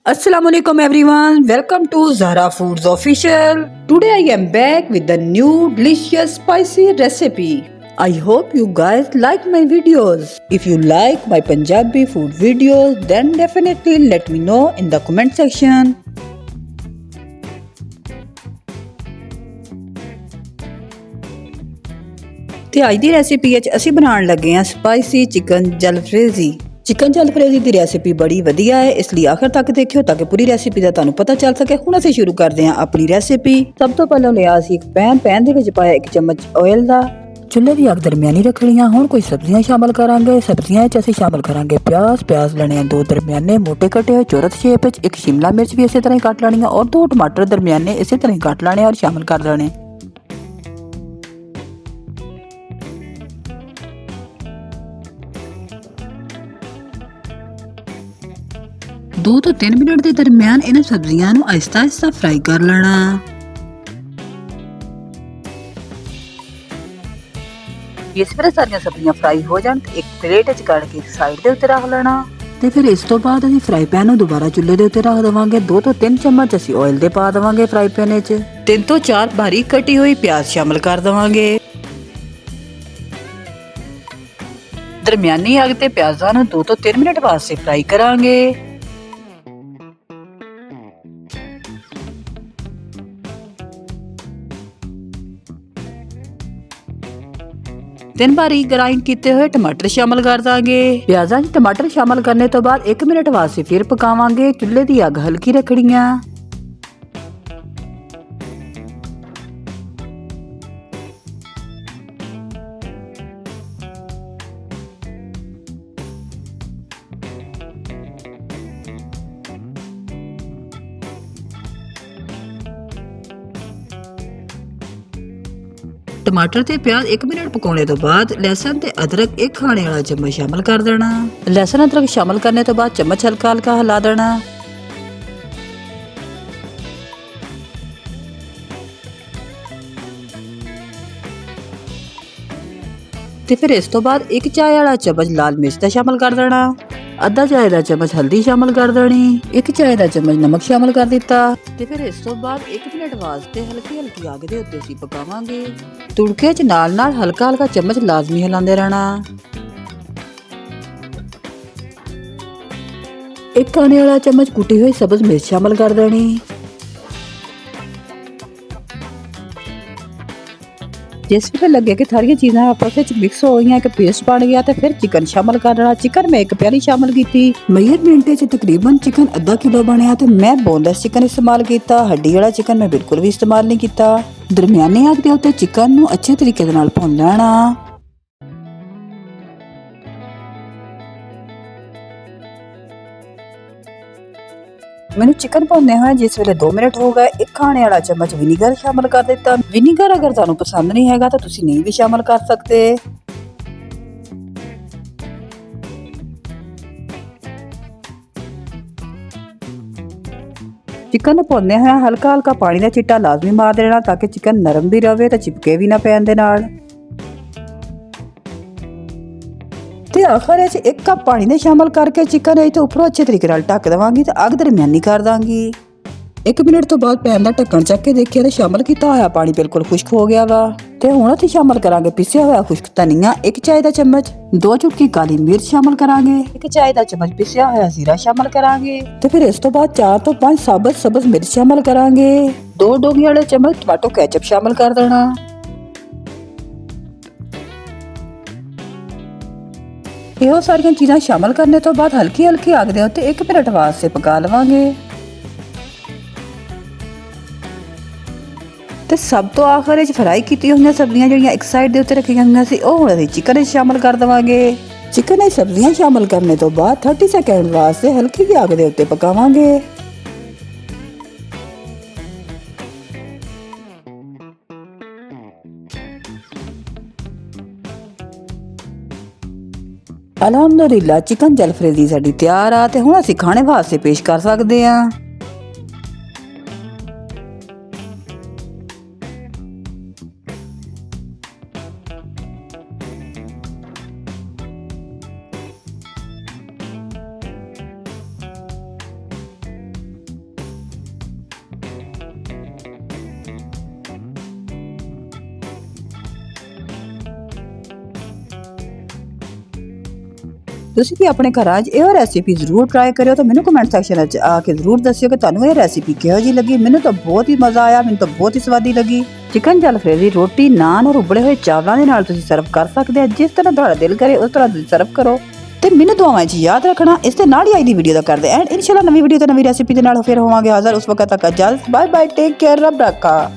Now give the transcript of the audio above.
Assalamualaikum everyone, welcome to Zahra Foods Official. Today I am back with the new delicious spicy recipe. I hope you guys like my videos. If you like my Punjabi food videos, then definitely let me know in the comment section. ਤੇ ਅੱਜ ਦੀ recipe ਵਿੱਚ ਅਸੀਂ ਬਣਾਉਣ ਲੱਗੇ ਹਾਂ spicy chicken ਜਲਫਰੇਜ਼ੀ। Chicken जलफरेजी की recipe बड़ी वधिया है, इसलिए आखिर तक देखियो ताकि पूरी रेसिपी का तुहानू पता चल सके। हुण असीं शुरू करते हैं अपनी रेसिपी। सब तो पहले लिया असीं एक पैन दे विच पाया 1 चम्मच ऑयल दा। चुल्हे की अग दरमियानी रखनी है। हुण कोई सब्जियां शामिल करांगे। सब्जियां विच असीं शामिल करांगे प्याज लेने 2 दरमियाने मोटे कटे हुए चौरस शेप विच। 1 शिमला मिर्च भी इसी तरह ही कट लेनी है और 2 टमाटर दरमियाने इसी तरह ही कट लेने और शामिल कर देने। 2 ਤੋਂ 3 ਮਿੰਟ ਦੇ ਦਰਮਿਆਨ ਇਹਨਾਂ ਸਬਜ਼ੀਆਂ ਨੂੰ ਆਹਿਸਤਾ ਫਰਾਈ ਕਰ ਲੈਣਾ। ਇਸ ਵੇਲੇ ਸਾਰੀਆਂ ਸਬਜ਼ੀਆਂ ਫਰਾਈ ਹੋ ਜਾਣ ਤੇ ਇੱਕ ਪਲੇਟ ਵਿੱਚ ਕੱਢ ਕੇ ਸਾਈਡ ਦੇ ਉੱਤੇ ਰੱਖ ਲੈਣਾ। ਤੇ ਫਿਰ ਇਸ ਤੋਂ ਬਾਅਦ ਅਸੀਂ ਫਰਾਈ ਪੈਨ ਨੂੰ ਦੁਬਾਰਾ ਚੁੱਲ੍ਹੇ ਦੇ ਉੱਤੇ ਰੱਖ ਦੇਵਾਂਗੇ। 2 ਤੋਂ 3 ਚਮਚ ਅਸੀਂ ਆਇਲ ਦੇ ਪਾ ਦੇਵਾਂਗੇ ਫਰਾਈ ਪੈਨ ਵਿੱਚ। 3 ਤੋਂ 4 ਬਾਰੀਕ ਕਟੀ ਹੋਈ ਪਿਆਜ਼ ਸ਼ਾਮਿਲ ਕਰ ਦੇਵਾਂਗੇ। ਦਰਮਿਆਨੀ ਅੱਗ ਤੇ ਪਿਆਜ਼ਾਂ ਨੂੰ 2 ਤੋਂ 3 ਮਿੰਟ ਵਾਸਤੇ ਫਰਾਈ ਕਰਾਂਗੇ। तीन बारीक ग्राइंड किए हुए टमाटर शामिल कर देंगे। प्याज़ां च टमाटर शामिल करने तो बाद 1 मिनट वास्ते फिर पकावांगे। चुल्हे की अग हल्की रखनी है। टमाटर ते प्याज 1 मिनट पकाने तो बाद लहसुन ते अदरक 1 खाने वाला चम्मच शामिल कर देना। लहसुन अदरक शामिल करने तो बाद चम्मच हल्का हल्का हिला देना। ते फिर इस तो बाद 1 चाय वाला चम्मच लाल मिर्च दा शामिल कर देना। आधा चाय दा चम्मच हल्दी शामिल कर देनी। 1 चाय दा चम्मच नमक शामिल कर दिता। ते फिर इस तो बाद 1 मिनट वास्ते हल्की अग दे उत्ते असीं पकावांगे। तुड़के च नाल हल्का हल्का चम्मच लाजमी हिलांदे रहना। 1 खाने वाला चम्मच कुटी हुई सब्ज मिर्च शामिल कर देनी। जिस वे लगे कि सारिया चीज़ां आपस में मिक्स हो गई, एक पेस्ट बन गया तो फिर चिकन शामिल कर देना। चिकन मैं 1 प्याली शामिल की। मेजरमेंट तकरीबन चिकन आधा किलो बनया तो मैं बोनलेस चिकन इस्तेमाल किया। हड्डी वाला चिकन मैं बिल्कुल भी इस्तेमाल नहीं किया। दरमियाने अग के उत्ते चिकन नूं अच्छे तरीके दे नाल भुन लेना। मैंने चिकन भुनने हुए जिस वे 2 मिनट हो गए 1 खाने वाला चम्मच विनीगर शामिल कर दिता। विनीगर अगर तुहानू पसंद नहीं है तो तुसी नहीं भी शामिल कर सकते। चिकन भुनने हुए हल्का हल्का पानी का छिट्टा लाजमी मार देना ताकि चिकन नरम भी रहे तो चिपके भी ना पैन दे नाल। ते आखिर 1 कप पानी ने शामिल करके चिकन तो उपरों अच्छे तरीके नाल ढक देवांगी तो अग दरमियानी कर दांगी। 1 मिनट तो बाद पैन का ढक्कन चक के देखिए तो शामिल किया होया पानी बिल्कुल खुश्क हो गया वा। ते हुण असीं शामिल करांगे पिसिया होया खुश्क धनिया 1 चाय का चम्मच। 2 चुटकी काली मिर्च शामिल करांगे। 1 चाय का चम्मच पिसिया होया जीरा शामिल करांगे। ते फिर इस तो बाद 4 तो 5 सब्ज मिर्च शामिल करांगे। 2 डोंगी वाले चम्मच टमाटो केचप शामिल कर देना। ਇਹੋ ਸਾਰੀਆਂ ਚੀਜ਼ਾਂ ਸ਼ਾਮਲ करने तो बाद हल्की हल्की अग दे उत्ते 1 मिनट वास्ते पका लवांगे। ते सब तो आखिर फ्राई की हुई सब्जियां जिहड़ियां एक साइड दे उत्ते रखियां हुई सी ओह हुण असीं चिकन शामिल कर देवांगे। चिकन दी सब्जियां शामिल करने तो बाद 30 सेकंड वास्ते हल्की अग दे उत्ते पकावांगे। अलहमदुलिल्लाह चिकन जलफरेजी साडी तैयार आ ते हुण असीं खाने वास्ते पेश कर सकते हैं। ਤੁਸੀਂ ਵੀ ਆਪਣੇ ਘਰਾਂ 'ਚ ਇਹ ਰੈਸਿਪੀ ਜ਼ਰੂਰ ਟਰਾਈ ਕਰਿਓ ਤੇ ਮੈਨੂੰ ਕਮੈਂਟ ਸੈਕਸ਼ਨ ਵਿੱਚ ਆ ਕੇ ਜ਼ਰੂਰ ਦੱਸਿਓ ਕਿ ਤੁਹਾਨੂੰ ਇਹ ਰੈਸਿਪੀ ਕਿਹੋ ਜਿਹੀ ਲੱਗੀ। ਮੈਨੂੰ ਤਾਂ ਬਹੁਤ ਹੀ ਮਜ਼ਾ ਆਇਆ, ਮੈਨੂੰ ਤਾਂ ਬਹੁਤ ਹੀ ਸਵਾਦੀ ਲੱਗੀ। ਚਿਕਨ ਜਲਫਰੇਜ਼ੀ ਰੋਟੀ, ਨਾਨ ਔਰ ਉਬਲੇ ਹੋਏ ਚਾਵਲਾਂ ਦੇ ਨਾਲ ਤੁਸੀਂ ਸਰਵ ਕਰ ਸਕਦੇ ਆ। ਜਿਸ ਤਰ੍ਹਾਂ ਤੁਹਾਡਾ ਦਿਲ ਕਰੇ ਉਸ ਤਰ੍ਹਾਂ ਤੁਸੀਂ ਸਰਵ ਕਰੋ ਤੇ ਮੈਨੂੰ ਦੁਆਵਾਂ 'ਚ ਯਾਦ ਰੱਖਣਾ। ਇਸ ਦੇ ਨਾਲ ਹੀ ਅੱਜ ਦੀ ਵੀਡੀਓ ਦਾ ਕਰਦੇ ਐਂਡ ਇਨਸ਼ਾਅੱਲਾ ਨਵੀਂ ਵੀਡੀਓ ਤੇ ਨਵੀਂ ਰੈਸਿਪੀ ਦੇ ਨਾਲ ਫਿਰ ਹੋਵਾਂਗੇ ਹਾਜ਼ਰ। ਉਸ ਵਕਤ ਤੱਕ ਇਜਾਜ਼ਤ, ਬਾਏ ਬਾਏ, ਟੇਕ ਕੇਅਰ, ਰੱਬ ਰੱਖਾ।